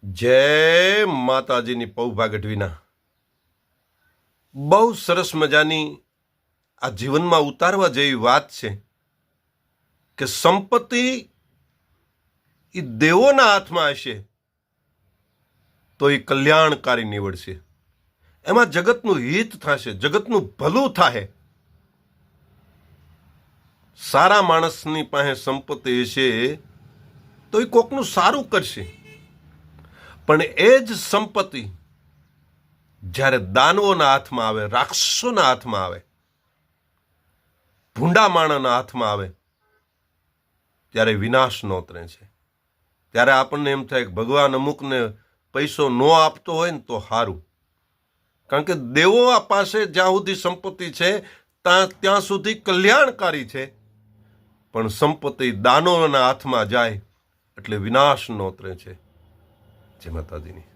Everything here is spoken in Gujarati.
જય માતાજીની પૌભા ગઢવીના બહુ સરસ મજાની આ જીવનમાં ઉતારવા જેવી વાત છે કે સંપત્તિ એ દેવોના હાથમાં હશે તો એ કલ્યાણકારી નીવડશે, એમાં જગતનું હિત થશે, જગતનું ભલું થાય. સારા માણસની પાસે સંપત્તિ હશે તો એ કોકનું સારું કરશે, પણ એ જ સંપત્તિ જ્યારે દાનવોના હાથમાં આવે, રાક્ષસોના હાથમાં આવે, ભૂંડા માણસના હાથમાં આવે ત્યારે વિનાશ નોતરે છે. ત્યારે આપણને એમ થાય કે ભગવાન અમુકને પૈસો ન આપતો હોય ને તો સારું, કારણ કે દેવો પાસે જ્યાં સુધી સંપત્તિ છે ત્યાં સુધી કલ્યાણકારી છે, પણ સંપત્તિ દાનવોના હાથમાં જાય એટલે વિનાશ નોતરે છે. જય માતાજીની.